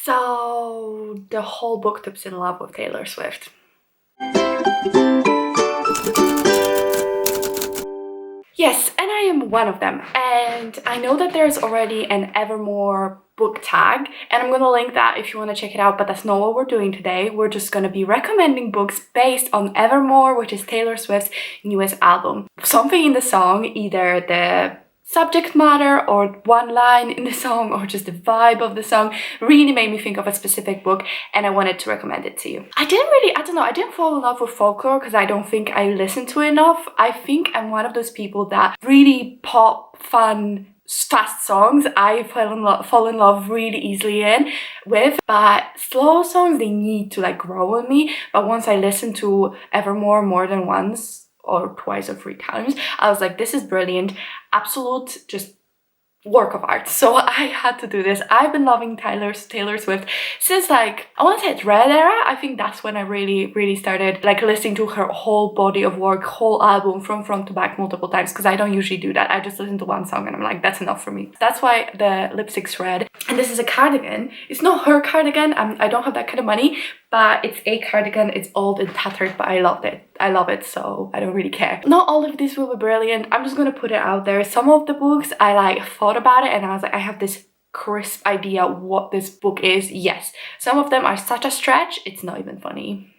So the whole booktub's in love with Taylor Swift. Yes, and I am one of them. And I know that there's already an Evermore book tag, and I'm gonna link that if you want to check it out, but that's not what we're doing today. We're just gonna be recommending books based on Evermore, which is Taylor Swift's newest album. Something in the song, either the subject matter or one line in the song or just the vibe of the song, really made me think of a specific book, and I wanted to recommend it to you. I didn't fall in love with folklore because I don't think I listened to it enough. I think I'm one of those people that really pop, fun, fast songs I fall in love really easily with, but slow songs, they need to like grow on me. But once I listen to Evermore more than once or twice or 3 times, I was like, this is brilliant, absolute just work of art. So I had to do this. I've been loving Taylor Swift since, like, I want to say it's Red era. I think that's when I really started like listening to her whole body of work, whole album from front to back multiple times, because I don't usually do that. I just listen to one song and I'm like, that's enough for me. That's why the lipstick's red. And this is a cardigan. It's not her cardigan. I don't have that kind of money, but it's a cardigan. It's old and tattered, but I loved it. I love it, so I don't really care. Not all of these will be brilliant. I'm just gonna put it out there. Some of the books I like thought about it and I was like, I have this crisp idea what this book is. Yes, some of them are such a stretch, it's not even funny.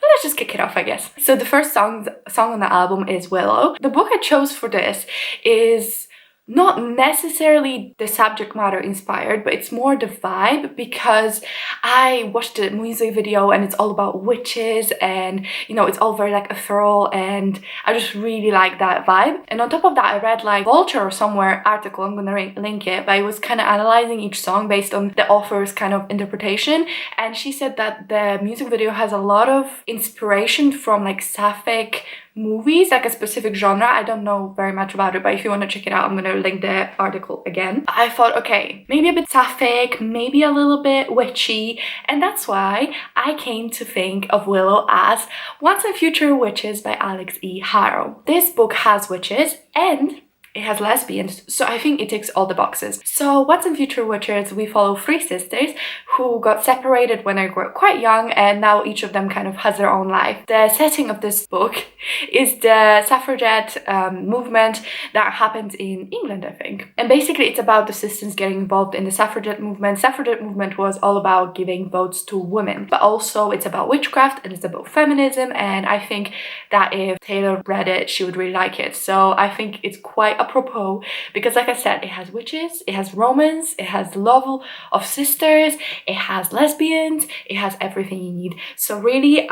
But let's just kick it off, I guess. So the first song on the album is Willow. The book I chose for this is not necessarily the subject matter inspired, but it's more the vibe, because I watched the music video and it's all about witches and, you know, it's all very like ethereal, and I just really like that vibe. And on top of that, I read like Vulture or somewhere article, I'm gonna link it, but it was kind of analyzing each song based on the author's kind of interpretation, and she said that the music video has a lot of inspiration from like sapphic movies, like a specific genre. I don't know very much about it, but if you want to check it out, I'm gonna link the article again. I thought, okay, maybe a bit sapphic, maybe a little bit witchy, and that's why I came to think of Willow as Once and Future Witches by Alex E. Harrow. This book has witches and it has lesbians, so I think it ticks all the boxes. So Once and Future Witches, we follow 3 sisters who got separated when they were quite young, and now each of them kind of has their own life. The setting of this book is the suffragette movement that happened in England, I think. And basically it's about the sisters getting involved in the suffragette movement. Suffragette movement was all about giving votes to women, but also it's about witchcraft and it's about feminism, and I think that if Taylor read it, she would really like it. So I think it's quite apropos, because like I said, it has witches, it has romance, it has love of sisters, it has lesbians, it has everything you need. So really,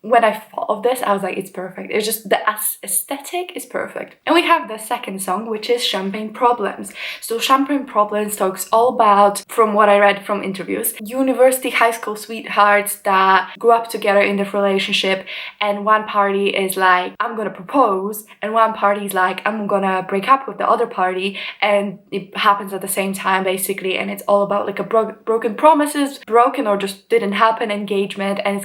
when I thought of this, I was like, it's perfect. It's just the aesthetic is perfect. And we have the second song, which is Champagne Problems. So Champagne Problems talks all about, from what I read from interviews, university high school sweethearts that grew up together in their relationship, and one party is like, I'm gonna propose, and one party is like, I'm gonna break up with the other party, and it happens at the same time basically, and it's all about like a broken promises, broken or just didn't happen engagement, and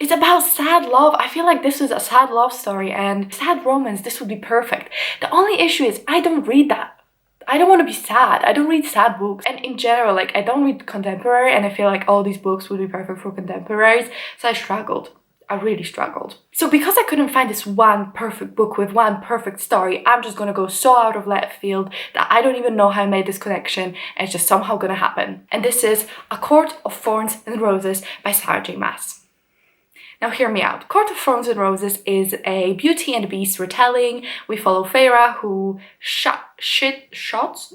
it's about sad love. I feel like this is a sad love story and sad romance. This would be perfect. The only issue is I don't read that. I don't want to be sad. I don't read sad books. And in general, like, I don't read contemporary, and I feel like all these books would be perfect for contemporaries. So I struggled. I really struggled. So because I couldn't find this one perfect book with one perfect story, I'm just gonna go so out of left field that I don't even know how I made this connection, and it's just somehow gonna happen. And this is A Court of Thorns and Roses by Sarah J. Maas. Now hear me out. Court of Thorns and Roses is a Beauty and the Beast retelling. We follow Feyre, who shots.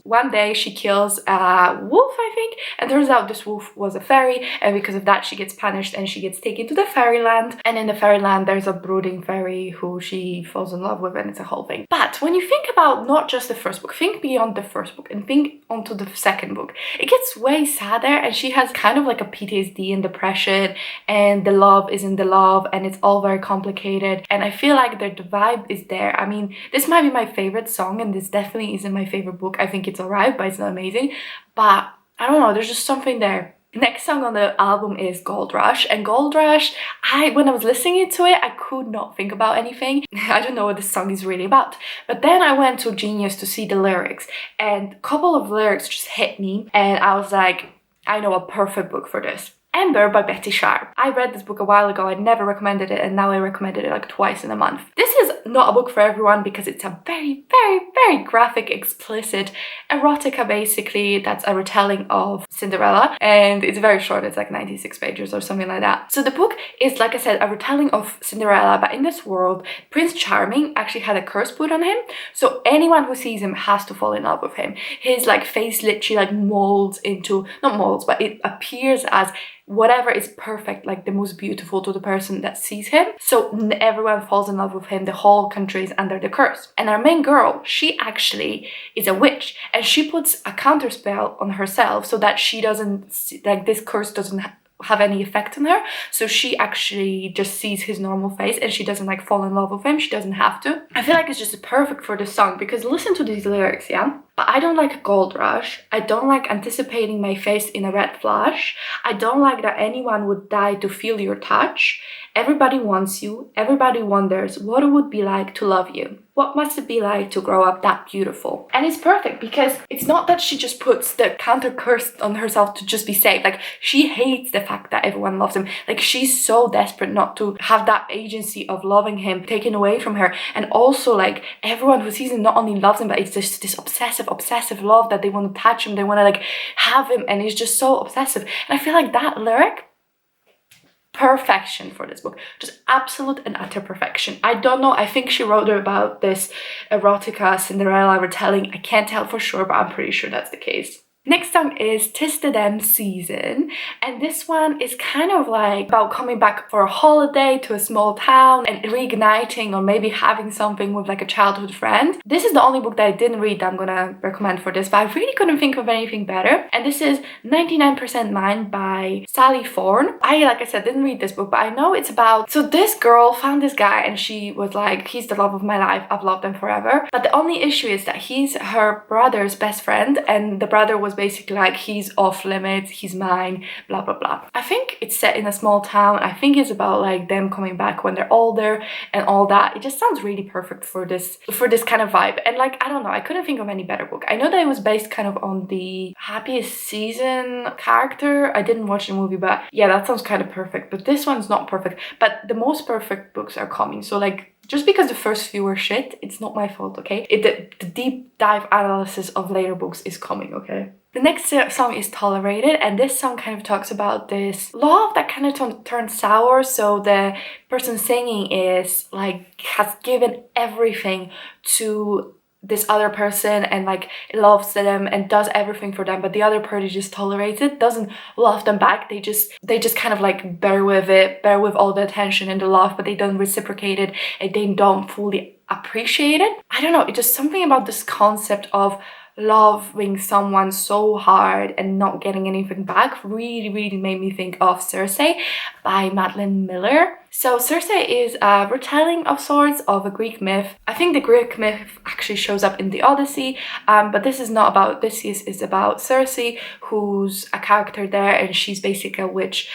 One day she kills a wolf, I think, and turns out this wolf was a fairy, and because of that she gets punished and she gets taken to the fairyland. And in the fairyland there's a brooding fairy who she falls in love with, and it's a whole thing. But when you think about not just the first book, think beyond the first book and think onto the second book, it gets way sadder, and she has kind of like a PTSD and depression, and the love isn't the love, and it's all very complicated. And I feel like the vibe is there. I mean, this might be my favorite song, and this definitely isn't my favorite book. I think it's alright, but it's not amazing. But I don't know, there's just something there. Next song on the album is Goldrush, and Goldrush, when I was listening to it, I could not think about anything. I don't know what this song is really about. But then I went to Genius to see the lyrics, and a couple of lyrics just hit me, and I was like, I know a perfect book for this. Ember by Betty Sharp. I read this book a while ago. I never recommended it, and now I recommended it like twice in a month. This is not a book for everyone because it's a very, very, very graphic, explicit erotica, basically, that's a retelling of Cinderella, and it's very short. It's like 96 pages or something like that. So the book is, like I said, a retelling of Cinderella, but in this world, Prince Charming actually had a curse put on him, so anyone who sees him has to fall in love with him. His like face literally like molds into, not molds, but it appears as whatever is perfect, like the most beautiful to the person that sees him. So everyone falls in love with him. The whole country is under the curse. And our main girl, she actually is a witch, and she puts a counter spell on herself so that she doesn't, like, this curse doesn't have any effect on her. So she actually just sees his normal face and she doesn't like fall in love with him. She doesn't have to. I feel like it's just perfect for the song because listen to these lyrics, yeah? But I don't like Goldrush. I don't like anticipating my face in a red flash. I don't like that anyone would die to feel your touch. Everybody wants you. Everybody wonders what it would be like to love you. What must it be like to grow up that beautiful? And it's perfect because it's not that she just puts the counter curse on herself to just be safe. Like, she hates the fact that everyone loves him. Like, she's so desperate not to have that agency of loving him taken away from her. And also, like, everyone who sees him not only loves him, but it's just this obsessive love that they want to touch him. They want to like have him, and he's just so obsessive. And I feel like that lyric, perfection for this book, just absolute and utter perfection. I don't know, I think she wrote about this erotica Cinderella retelling. I can't tell for sure, but I'm pretty sure that's the case. Next song is "'Tis the Damn Season," and this one is kind of like about coming back for a holiday to a small town and reigniting or maybe having something with like a childhood friend. This is the only book that I didn't read that I'm gonna recommend for this, but I really couldn't think of anything better. And this is 99% Mine by Sally Thorne. Like I said, didn't read this book, but I know it's about, so this girl found this guy and she was like, he's the love of my life, I've loved him forever. But the only issue is that he's her brother's best friend, and the brother was basically like, he's off limits, he's mine, blah blah blah. I think it's set in a small town. I think it's about like them coming back when they're older and all that. It just sounds really perfect for this kind of vibe. And like, I don't know, I couldn't think of any better book. I know that it was based kind of on the Happiest Season character. I didn't watch the movie, but yeah, that sounds kind of perfect. But this one's not perfect, but the most perfect books are coming. So like, just because the first few were shit, it's not my fault, okay? The deep dive analysis of later books is coming, okay? The next song is Tolerated, and this song kind of talks about this love that kind of turned sour. So the person singing is like, has given everything to this other person and like loves them and does everything for them, but the other party just tolerates it, doesn't love them back. They just kind of like bear with all the attention and the love, but they don't reciprocate it and they don't fully appreciate it. I don't know, it's just something about this concept of loving someone so hard and not getting anything back really made me think of Circe by Madeline Miller. So Circe is a retelling of sorts of a Greek myth. I think the Greek myth actually shows up in the Odyssey, but this is not about Odysseus. It's about Circe, who's a character there, and she's basically a witch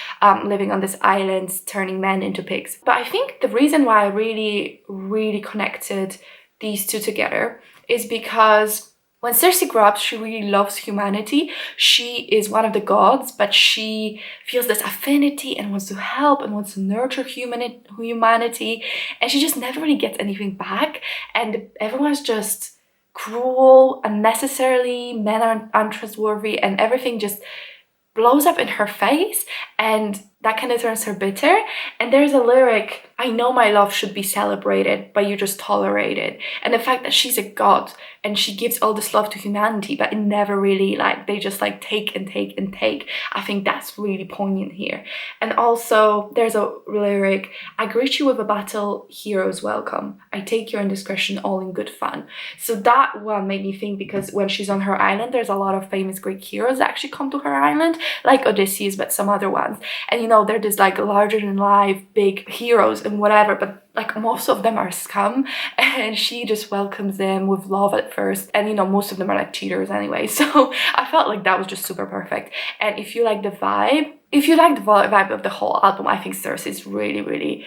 living on this island, turning men into pigs. But I think the reason why I really connected these two together is because when Circe grew up, she really loves humanity. She is one of the gods, but she feels this affinity and wants to help and wants to nurture humanity. And she just never really gets anything back. And everyone's just cruel, unnecessarily, men are untrustworthy, and everything just blows up in her face. And that kind of turns her bitter. And there's a lyric, I know my love should be celebrated, but you just tolerate it. And the fact that she's a god and she gives all this love to humanity, but it never really, like, they just like take and take and take. I think that's really poignant here. And also there's a lyric, I greet you with a battle, heroes welcome. I take your indiscretion all in good fun. So that one made me think, because when she's on her island, there's a lot of famous Greek heroes that actually come to her island, like Odysseus, but some other ones. And you know, they're just like larger than life, big heroes and whatever, but like most of them are scum, and she just welcomes them with love at first. And you know, most of them are like cheaters anyway. So I felt like that was just super perfect. And if you like the vibe, of the whole album, I think Circe is really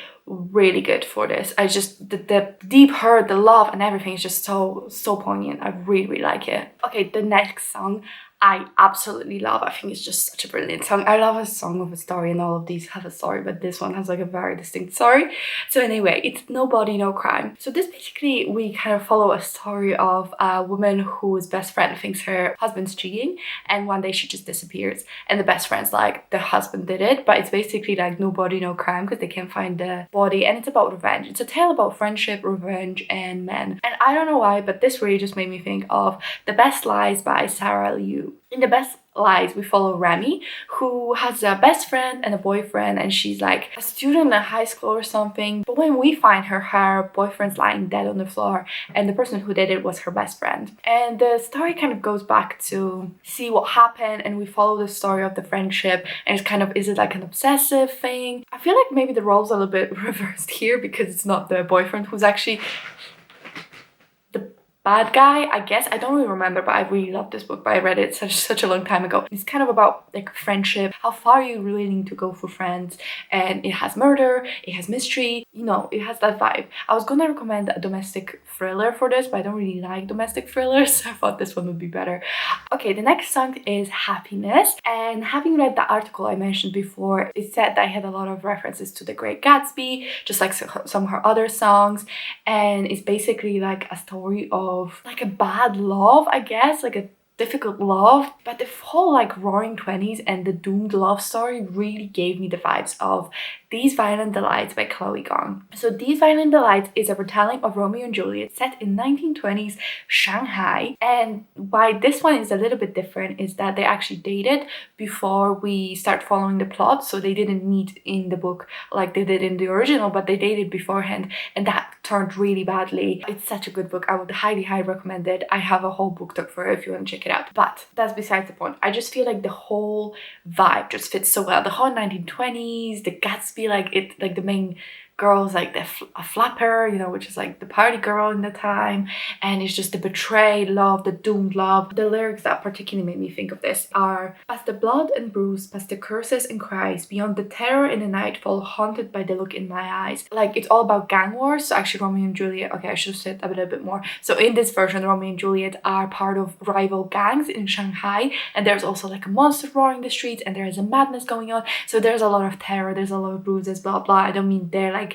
good for this. I just, the deep hurt, the love and everything is just so poignant. I really like it. Okay, the next song, I absolutely love. I think it's just such a brilliant song. I love a song with a story, and all of these have a story, but this one has like a very distinct story. So anyway, it's No Body, No Crime. So this basically, we kind of follow a story of a woman whose best friend thinks her husband's cheating, and one day she just disappears, and the best friend's like, the husband did it, but it's basically like no body, no crime, because they can't find the body, and it's about revenge. It's a tale about friendship, revenge, and men. And I don't know why, but this really just made me think of The Best Lies by Sarah Liu. In The Best Lies, we follow Remy, who has a best friend and a boyfriend, and she's like a student in high school or something. But when we find her, her boyfriend's lying dead on the floor, and the person who did it was her best friend. And the story kind of goes back to see what happened, and we follow the story of the friendship, and it's kind of, is it like an obsessive thing? I feel like maybe the roles are a little bit reversed here, because it's not the boyfriend who's actually bad guy, I guess. I don't really remember, but I really love this book, but I read it such a long time ago. It's kind of about like friendship, how far you really need to go for friends, and it has murder, it has mystery, you know, it has that vibe. I was gonna recommend a domestic thriller for this, but I don't really like domestic thrillers, so I thought this one would be better. Okay, the next song is Happiness, and having read the article I mentioned before, it said that I had a lot of references to The Great Gatsby, just like some of her other songs, and it's basically like a story of like a bad love, I guess, like a difficult love, but the whole like roaring 20s and the doomed love story really gave me the vibes of These Violent Delights by Chloe Gong. So These Violent Delights is a retelling of Romeo and Juliet set in 1920s Shanghai, and why this one is a little bit different is that they actually dated before we start following the plot, so they didn't meet in the book like they did in the original, but they dated beforehand, and that turned really badly. It's such a good book. I would highly recommend it. I have a whole book talk for it if you want to check it out, but that's besides the point. I just feel like the whole vibe just fits so well. The whole 1920s, the Gatsby, like the main girl is like a flapper, you know, which is like the party girl in the time, and it's just the betrayed love, the doomed love. The lyrics that particularly made me think of this are: past the blood and bruise, past the curses and cries, beyond the terror in the nightfall, haunted by the look in my eyes. Like, it's all about gang wars. So actually Romeo and Juliet, okay, I should have said a little bit more. So in this version, Romeo and Juliet are part of rival gangs in Shanghai, and there's also like a monster roaring the streets, and there is a madness going on. So there's a lot of terror, there's a lot of bruises, blah blah. I don't mean they're like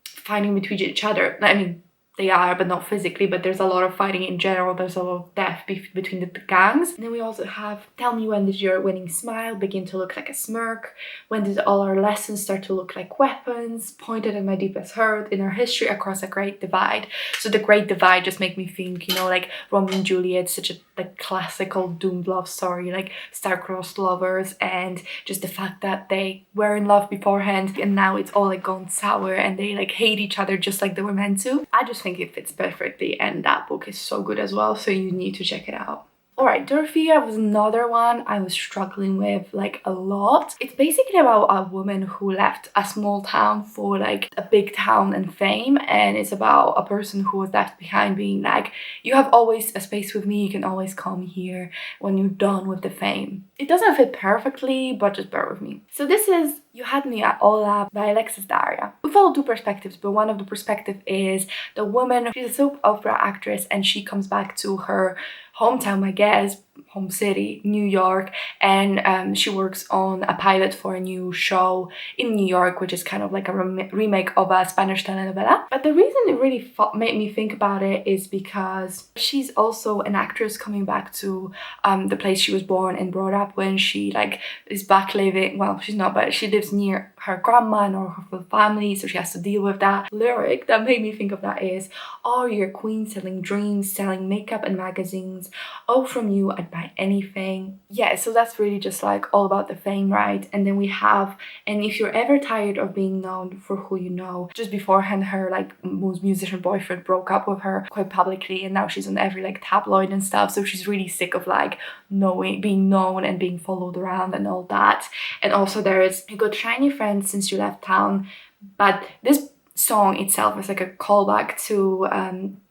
fighting between each other. I mean, they are, but not physically, but there's a lot of fighting in general. There's a lot of death between the gangs. And then we also have Tell Me When Did Your Winning Smile Begin to Look Like a Smirk? When did all our lessons start to look like weapons? Pointed at my deepest hurt in our history across a great divide. So the great divide just make me think, you know, like Romeo and Juliet, such a like classical doomed love story, like star-crossed lovers, and just the fact that they were in love beforehand and now it's all like gone sour and they like hate each other just like they were meant to. I just think it fits perfectly, and that book is so good as well, so you need to check it out. Alright, Dorothea was another one I was struggling with like a lot. It's basically about a woman who left a small town for like a big town and fame, and it's about a person who was left behind being like, you have always a space with me, you can always come here when you're done with the fame. It doesn't fit perfectly, but just bear with me. So this is You Had Me at Hola by Alexis Daria. We follow two perspectives, but one of the perspective is the woman, she's a soap opera actress, and she comes back to her hometown, I guess, home city, New York, and she works on a pilot for a new show in New York, which is kind of like a remake of a Spanish telenovela. But the reason it really made me think about it is because she's also an actress coming back to the place she was born and brought up, when she like is back living, well, she's not, but she lives near her grandma and her whole family, so she has to deal with that. Lyric that made me think of that is, oh, you're a queen selling dreams, selling makeup and magazines, oh, from you I'd buy anything. Yeah, so that's really just like all about the fame, right? And then we have, and if you're ever tired of being known for who you know, just beforehand her like most musician boyfriend broke up with her quite publicly, and now she's on every like tabloid and stuff, so she's really sick of like being known and being followed around and all that. And also there is, you got shiny friends since you left town, but this song itself is like a callback to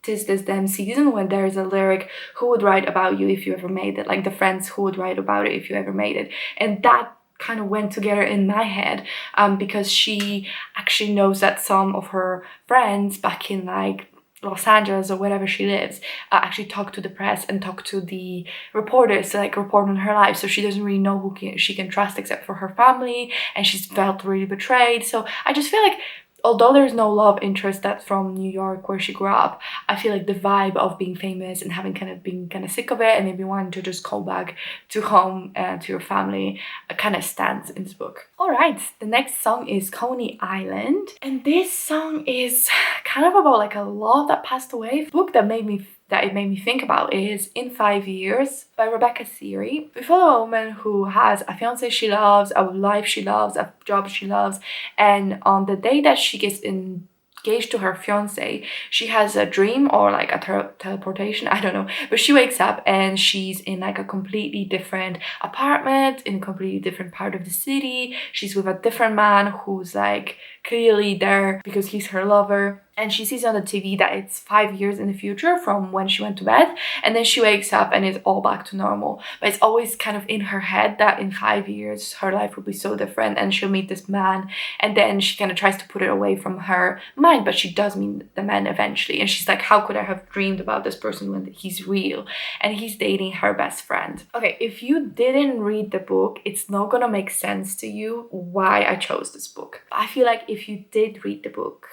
Tis This Damn Season, when there's a lyric, who would write about you if you ever made it, like the friends who would write about it if you ever made it. And that kind of went together in my head, because she actually knows that some of her friends back in like Los Angeles or wherever she lives, actually talk to the press and talk to the reporters to like report on her life. So she doesn't really know who she can trust except for her family, and she's felt really betrayed. So I just feel like, although there's no love interest that's from New York where she grew up, I feel like the vibe of being famous and having been kind of sick of it and maybe wanting to just go back to home and to your family kind of stands in this book. All right, the next song is Coney Island, and this song is kind of about like a love that passed away. The book that it made me think about is In 5 Years by Rebecca Seary. We follow a woman who has a fiance she loves, a life she loves, a job she loves, and on the day that she gets engaged to her fiance, she has a dream or like a teleportation, I don't know, but she wakes up and she's in like a completely different apartment in a completely different part of the city. She's with a different man who's like clearly there because he's her lover, and she sees on the TV that it's 5 years in the future from when she went to bed, and then she wakes up and it's all back to normal. But it's always kind of in her head that in 5 years her life will be so different and she'll meet this man, and then she kind of tries to put it away from her mind, but she does meet the man eventually, and she's like, how could I have dreamed about this person when he's real and he's dating her best friend? Okay, if you didn't read the book, it's not gonna make sense to you why I chose this book. I feel like if you did read the book,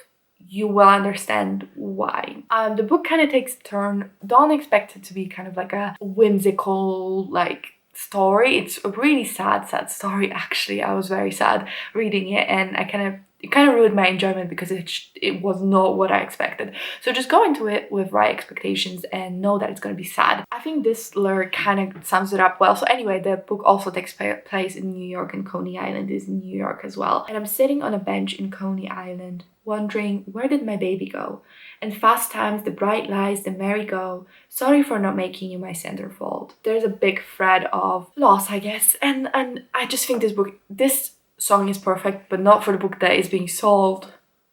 you will understand why. The book kind of takes a turn. Don't expect it to be kind of like a whimsical like story. It's a really sad story actually. I was very sad reading it, and it kind of ruined my enjoyment because it was not what I expected. So just go into it with right expectations and know that it's going to be sad. I think this lyric kind of sums it up well. So anyway, the book also takes place in New York, and Coney Island is in New York as well. And I'm sitting on a bench in Coney Island, wondering, where did my baby go? And fast times, the bright lies, the merry go. Sorry for not making you my centerfold. There's a big thread of loss, I guess. And I just think this song is perfect, but not for the book that is being sold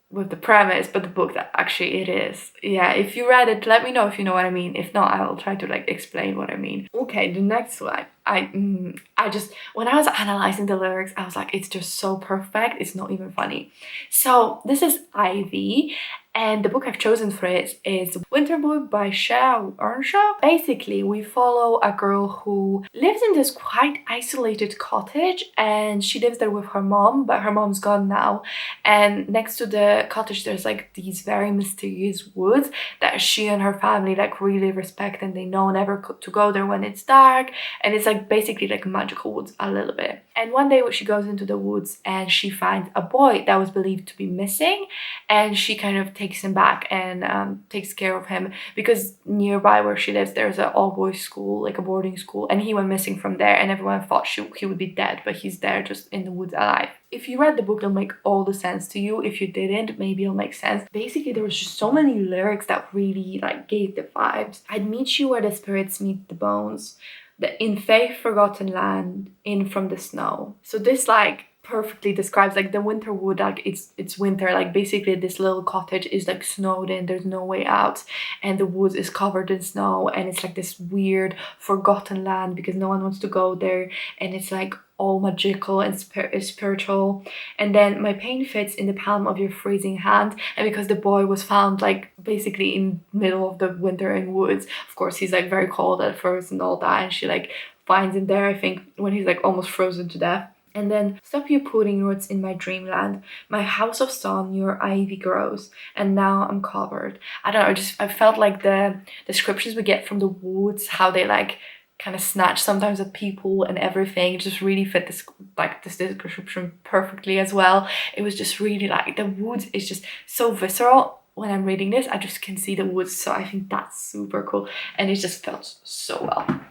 with the premise, but the book that actually it is. Yeah, if you read it, let me know if you know what I mean. If not, I will try to like explain what I mean. Okay, the next one. I just, when I was analyzing the lyrics, I was like, it's just so perfect, it's not even funny. So this is Ivy, and the book I've chosen for it is Winterwood by Shea Earnshaw. Basically, we follow a girl who lives in this quite isolated cottage, and she lives there with her mom, but her mom's gone now. And next to the cottage, there's like these very mysterious woods that she and her family like really respect, and they know never to go there when it's dark. And it's like basically like magical woods a little bit. And one day she goes into the woods and she finds a boy that was believed to be missing, and she kind of takes him back and takes care of him because nearby where she lives there's an all-boys school, like a boarding school, and he went missing from there, and everyone thought he would be dead, but he's there just in the woods alive. If you read the book, it'll make all the sense to you. If you didn't, maybe it'll make sense. Basically, there was just so many lyrics that really like gave the vibes. I'd meet you where the spirits meet the bones, the in faith forgotten land, in from the snow. So this like perfectly describes like the winter wood, like it's winter, like basically this little cottage is like snowed in, there's no way out, and the woods is covered in snow, and it's like this weird forgotten land because no one wants to go there, and it's like all magical and spiritual. And then my pain fits in the palm of your freezing hand, and because the boy was found like basically in middle of the winter in woods, of course he's like very cold at first and all that, and she like finds him there, I think when he's like almost frozen to death. And then, stop you putting roots in my dreamland, my house of stone, your ivy grows, and now I'm covered. I don't know, I felt like the descriptions we get from the woods, how they like kind of snatch sometimes at people and everything, just really fit this description perfectly as well. It was just really like, the woods is just so visceral. When I'm reading this, I just can see the woods, so I think that's super cool, and it just felt so well.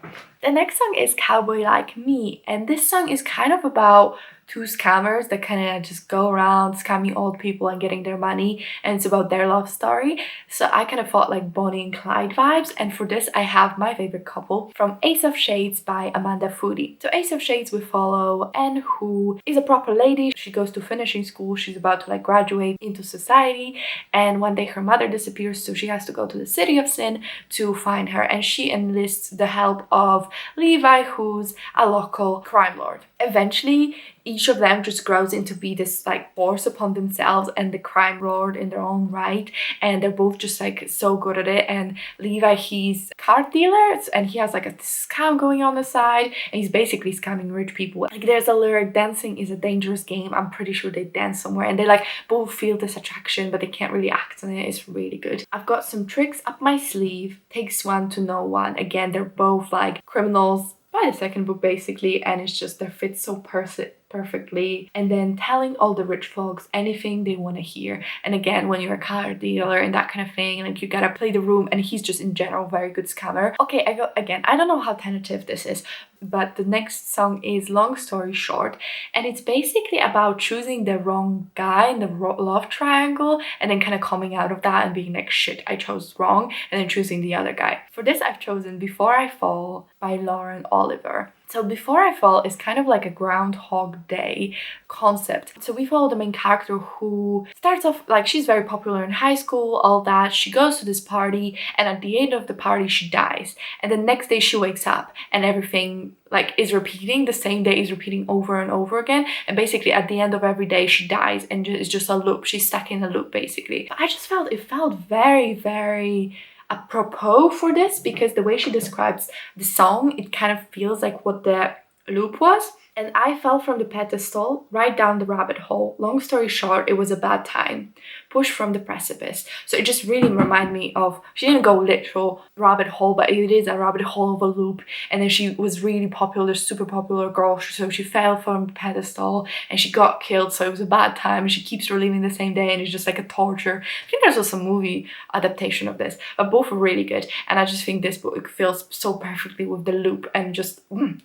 The next song is Cowboy Like Me, and this song is kind of about two scammers that kind of just go around scamming old people and getting their money, and it's about their love story. So I kind of thought like Bonnie and Clyde vibes, and for this I have my favorite couple from Ace of Shades by Amanda Foody. So Ace of Shades, we follow Anne, who is a proper lady. She goes to finishing school, she's about to like graduate into society, and one day her mother disappears, so she has to go to the City of Sin to find her, and she enlists the help of Levi, who's a local crime lord. Eventually, each of them just grows into be this like force upon themselves and the crime lord in their own right, and they're both just like so good at it. And Levi, he's a card dealer and he has like a scam going on the side, and he's basically scamming rich people. Like there's a lyric, dancing is a dangerous game. I'm pretty sure they dance somewhere, and they like both feel this attraction but they can't really act on it. It's really good. I've got some tricks up my sleeve, takes one to know one. Again, they're both like criminals by the second book basically, and it's just their fit so perfectly. And then telling all the rich folks anything they want to hear. And again, when you're a car dealer and that kind of thing, like you gotta play the room, and he's just in general very good scammer. Okay, I go again, I don't know how tentative this is, but the next song is Long Story Short, and it's basically about choosing the wrong guy in the love triangle and then kind of coming out of that and being like, shit, I chose wrong, and then choosing the other guy. For this, I've chosen Before I Fall by Lauren Oliver. So Before I Fall is kind of like a Groundhog Day concept. So we follow the main character who starts off like she's very popular in high school, all that. She goes to this party, and at the end of the party she dies. And the next day she wakes up and everything like is repeating. The same day is repeating over and over again. And basically at the end of every day she dies, and it's just a loop. She's stuck in a loop basically. I just felt it felt very, very apropos for this, because the way she describes the song, it kind of feels like what the loop was. And I fell from the pedestal right down the rabbit hole. Long story short, it was a bad time. Pushed from the precipice. So it just really reminded me of, she didn't go literal rabbit hole, but it is a rabbit hole of a loop. And then she was really popular, super popular girl. So she fell from the pedestal and she got killed. So it was a bad time. And she keeps reliving the same day, and it's just like a torture. I think there's also a movie adaptation of this, but both are really good. And I just think this book feels so perfectly with the loop and just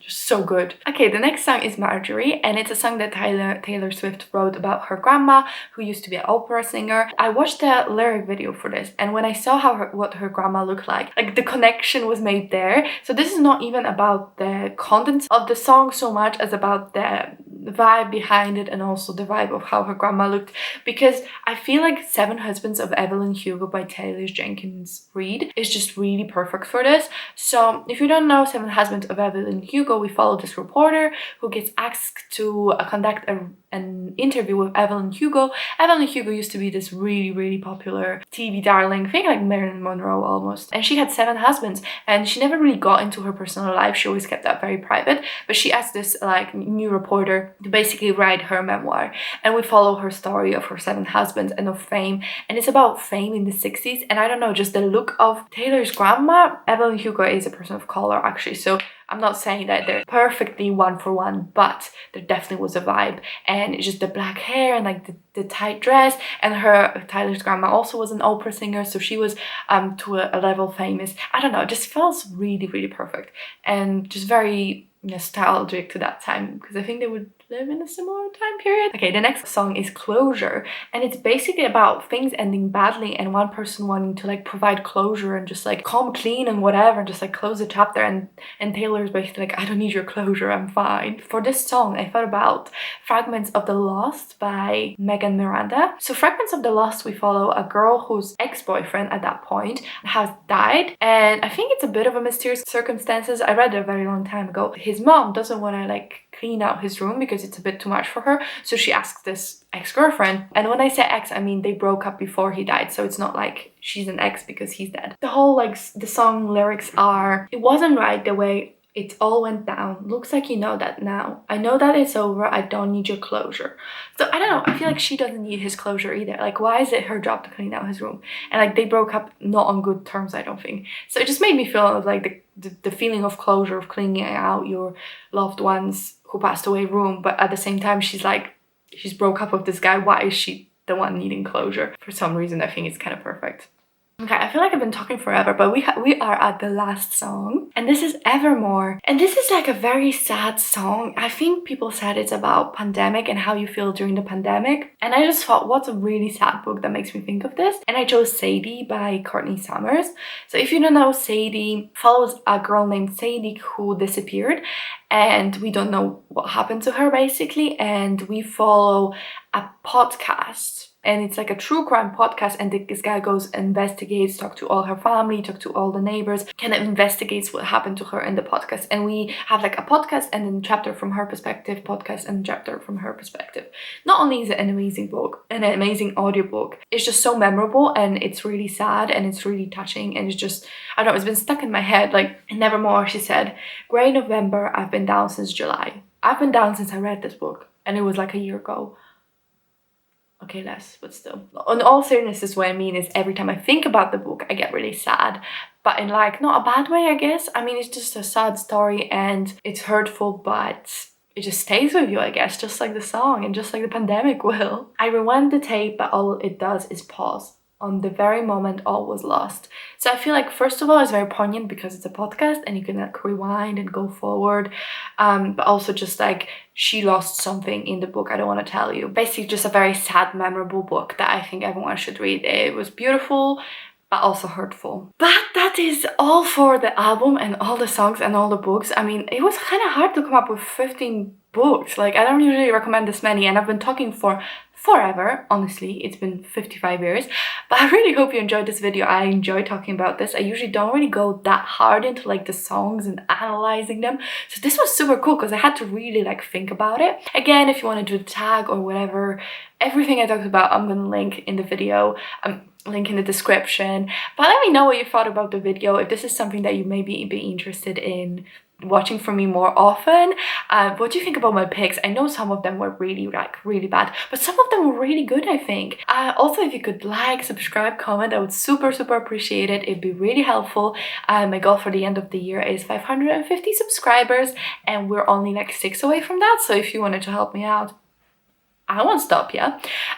so good. Okay, the next song is Marjorie, and it's a song that Taylor Swift wrote about her grandma, who used to be an opera singer. I watched the lyric video for this, and when I saw what her grandma looked like the connection was made there. So this is not even about the contents of the song so much as about the vibe behind it, and also the vibe of how her grandma looked, because I feel like Seven Husbands of Evelyn Hugo by Taylor Jenkins Reid is just really perfect for this. So if you don't know Seven Husbands of Evelyn Hugo, we follow this reporter who gets asked to conduct an interview with Evelyn Hugo. Evelyn Hugo used to be this really, really popular TV darling, I think like Marilyn Monroe almost. And she had 7 husbands, and she never really got into her personal life. She always kept that very private. But she asked this like new reporter to basically write her memoir. And we follow her story of her 7 husbands and of fame. And it's about fame in the 60s. And I don't know, just the look of Taylor's grandma. Evelyn Hugo is a person of color actually. So I'm not saying that they're perfectly one for one, but there definitely was a vibe. And it's just the black hair and like the tight dress. And Tyler's grandma also was an opera singer, so she was to a level famous. I don't know, it just feels really, really perfect and just very nostalgic to that time, because I think they would live in a similar time period. Okay, the next song is Closure, and it's basically about things ending badly and one person wanting to like provide closure and just like come clean and whatever, and just like close the chapter, and Taylor's basically like, I don't need your closure, I'm fine. For this song, I thought about Fragments of the Lost by Megan Miranda. So Fragments of the Lost, we follow a girl whose ex-boyfriend at that point has died, and I think it's a bit of a mysterious circumstances. I read it a very long time ago. His mom doesn't want to like clean out his room because it's a bit too much for her, so she asks this ex-girlfriend. And when I say ex, I mean they broke up before he died, so it's not like she's an ex because he's dead. The whole like the song lyrics are, it wasn't right the way it all went down, looks like you know that now, I know that it's over, I don't need your closure. So I don't know, I feel like she doesn't need his closure either. Like, why is it her job to clean out his room? And like they broke up not on good terms, I don't think. So it just made me feel like the feeling of closure, of cleaning out your loved ones who passed away room, but at the same time she's broke up with this guy, why is she the one needing closure? For some reason I think it's kind of perfect. Okay, I feel like I've been talking forever, but we are at the last song, and this is Evermore. And this is like a very sad song. I think people said it's about pandemic and how you feel during the pandemic, and I just thought, what's a really sad book that makes me think of this? And I chose Sadie by Courtney Summers. So if you don't know, Sadie follows a girl named Sadie who disappeared, and we don't know what happened to her basically, and we follow a podcast. and it's like a true crime podcast, and this guy goes, investigates, talk to all her family, talk to all the neighbors, kind of investigates what happened to her in the podcast. And we have like a podcast and then chapter from her perspective, podcast and chapter from her perspective. Not only is it an amazing book, an amazing audiobook, it's just so memorable, and it's really sad, and it's really touching, and it's just, I don't know, it's been stuck in my head. Like in Evermore, she said, "Grey November, I've been down since July." I've been down since I read this book, and it was like a year ago. Okay, less, but still. In all seriousness, what I mean is every time I think about the book, I get really sad. But in like, not a bad way, I guess. I mean, it's just a sad story, and it's hurtful, but it just stays with you, I guess, just like the song and just like the pandemic will. I rewind the tape, but all it does is pause. On the very moment all was lost. So I feel like, first of all, it's very poignant because it's a podcast and you can like rewind and go forward, but also just like she lost something in the book. I don't want to tell you. Basically just a very sad, memorable book that I think everyone should read. It was beautiful but also hurtful. But that is all for the album and all the songs and all the books. I mean, it was kind of hard to come up with 15 books. Like, I don't usually recommend this many, and I've been talking for forever. Honestly, it's been 55 years. But I really hope you enjoyed this video. I enjoy talking about this. I usually don't really go that hard into like the songs and analyzing them. So this was super cool because I had to really like think about it. Again, if you want to do the tag or whatever, everything I talked about, I'm gonna link in the video. Link in the description. But let me know what you thought about the video, if this is something that you maybe be interested in watching from me more often. What do you think about my picks? I know some of them were really bad, but some of them were really good, I think. Also, if you could like, subscribe, comment, I would super appreciate it. It'd be really helpful. My goal for the end of the year is 550 subscribers, and we're only like 6 away from that. So if you wanted to help me out, I won't stop you.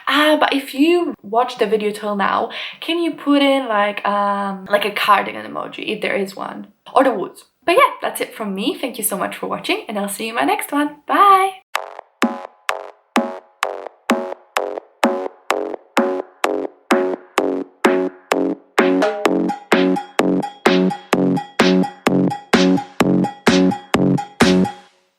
But if you watched the video till now, can you put in like a cardigan emoji if there is one, or the woods? But yeah, that's it from me. Thank you so much for watching, and I'll see you in my next one. Bye!